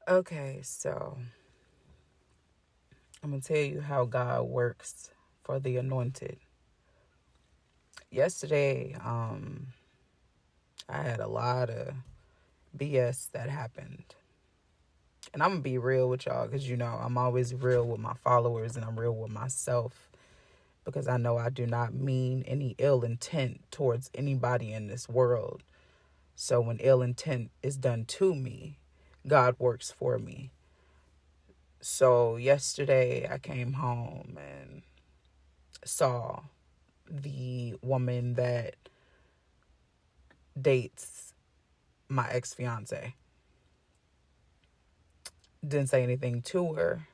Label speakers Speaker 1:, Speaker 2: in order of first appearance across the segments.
Speaker 1: Okay, so I'm going to tell you how God works for the anointed. Yesterday, I had a lot of BS that happened. And I'm going to be real with y'all because, I'm always real with my followers and I'm real with myself because I know I do not mean any ill intent towards anybody in this world. So when ill intent is done to me, God works for me. So yesterday I came home and saw the woman that dates my ex-fiance. Didn't say anything to her.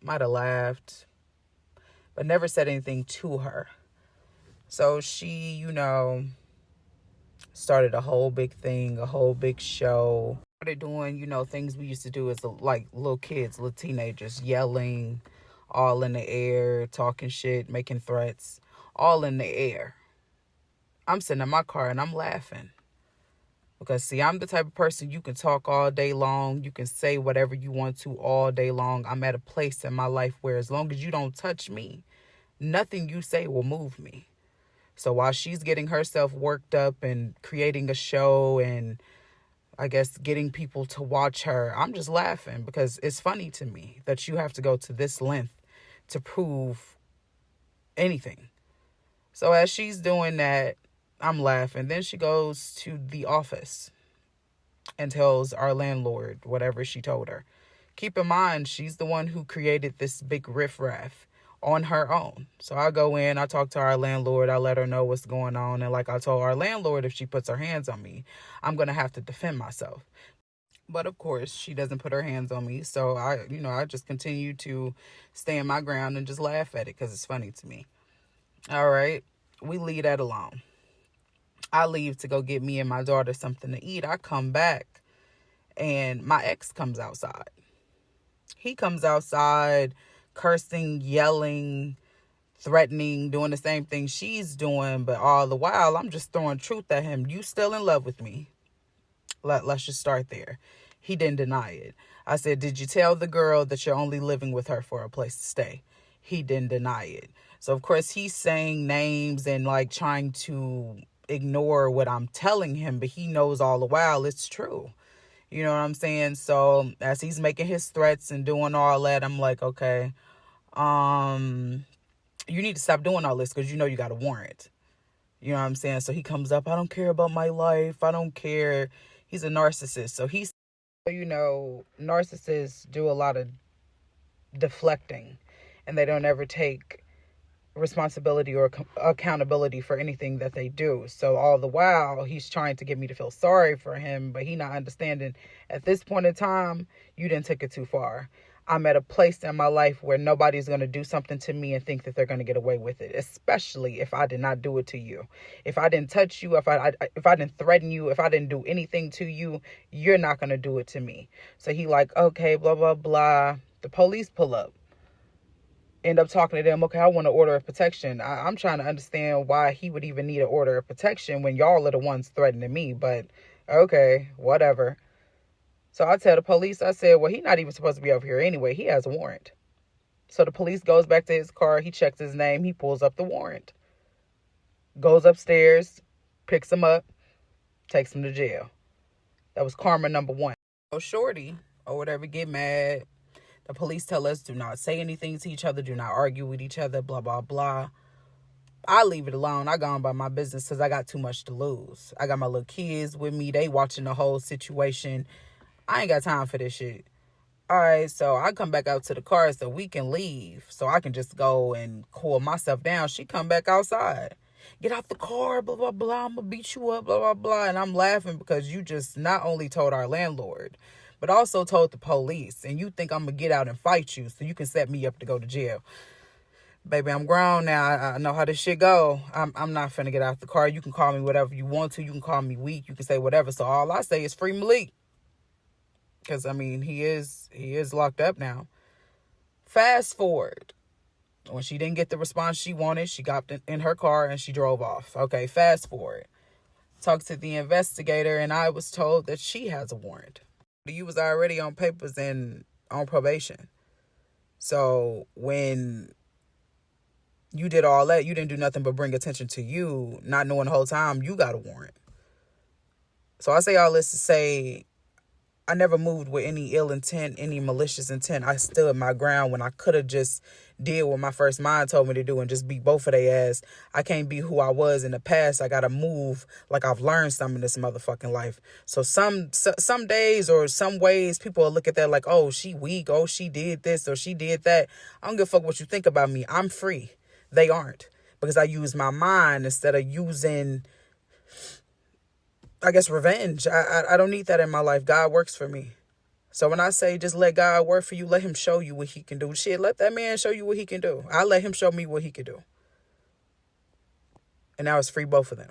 Speaker 1: Might have laughed, but never said anything to her. So she, started a whole big thing, a whole big show. Started doing, things we used to do as like little kids, little teenagers, yelling all in the air, talking shit, making threats, all in the air. I'm sitting in my car and I'm laughing. Because, see, I'm the type of person you can talk all day long. You can say whatever you want to all day long. I'm at a place in my life where as long as you don't touch me, nothing you say will move me. So while she's getting herself worked up and creating a show and I guess getting people to watch her, I'm just laughing because it's funny to me that you have to go to this length to prove anything. So as she's doing that, I'm laughing. Then she goes to the office and tells our landlord whatever she told her. Keep in mind, she's the one who created this big riffraff on her own. So I go in, I talk to our landlord, I let her know what's going on. And like I told our landlord, if she puts her hands on me, I'm going to have to defend myself. But of course, she doesn't put her hands on me. So I just continue to stand my ground and just laugh at it because it's funny to me. All right. We leave that alone. I leave to go get me and my daughter something to eat. I come back and my ex comes outside. He comes outside cursing, yelling, threatening, doing the same thing she's doing. But all the while, I'm just throwing truth at him. You still in love with me? Let's just start there. He didn't deny it. I said, did you tell the girl that you're only living with her for a place to stay? He didn't deny it. So, of course, he's saying names and like trying to ignore what I'm telling him, but he knows all the while it's true. You know what I'm saying? So as he's making his threats and doing all that, I'm like, okay, you need to stop doing all this because you got a warrant. You know what I'm saying? So he comes up, I don't care about my life. I don't care. He's a narcissist. So narcissists do a lot of deflecting and they don't ever take responsibility or accountability for anything that they do. So all the while he's trying to get me to feel sorry for him, but he not understanding at this point in time, you didn't take it too far. I'm at a place in my life where nobody's going to do something to me and think that they're going to get away with it, especially if I did not do it to you. If I didn't touch you, if I didn't threaten you, if I didn't do anything to you, you're not going to do it to me. So he like, okay, blah, blah, blah. The police pull up. End up talking to them. Okay, I want an order of protection. I'm trying to understand why he would even need an order of protection when y'all are the ones threatening me. But okay, whatever. So I tell the police, I said, well, he's not even supposed to be over here anyway. He has a warrant. So the police goes back to his car. He checks his name. He pulls up the warrant. Goes upstairs, picks him up, takes him to jail. That was karma number one. So Shorty or whatever get mad. The police tell us do not say anything to each other, do not argue with each other, blah, blah, blah. I leave it alone. I go on by my business because I got too much to lose. I got my little kids with me. They watching the whole situation. I ain't got time for this shit. All right, so I come back out to the car so we can leave. So I can just go and cool myself down. She come back outside. Get out the car, blah, blah, blah. I'm going to beat you up, blah, blah, blah. And I'm laughing because you just not only told our landlord, but also told the police. And you think I'm going to get out and fight you so you can set me up to go to jail. Baby, I'm grown now. I know how this shit go. I'm not finna get out the car. You can call me whatever you want to. You can call me weak. You can say whatever. So all I say is free Malik. Because, I mean, he is locked up now. Fast forward. When she didn't get the response she wanted, she got in her car and she drove off. Okay, fast forward. Talked to the investigator and I was told that she has a warrant. You was already on papers and on probation. So when you did all that, you didn't do nothing but bring attention to you, not knowing the whole time you got a warrant. So I say all this to say, I never moved with any ill intent, any malicious intent. I stood my ground when I could have just did what my first mind told me to do and just beat both of their ass. I can't be who I was in the past. I got to move like I've learned something in this motherfucking life. So some days or some ways people will look at that like, oh, she weak. Oh, she did this or she did that. I don't give a fuck what you think about me. I'm free. They aren't, because I use my mind instead of using, I guess, revenge. I don't need that in my life. God works for me. So when I say just let God work for you, let him show you what he can do. Shit, let that man show you what he can do. I let him show me what he can do. And now it's free both of them.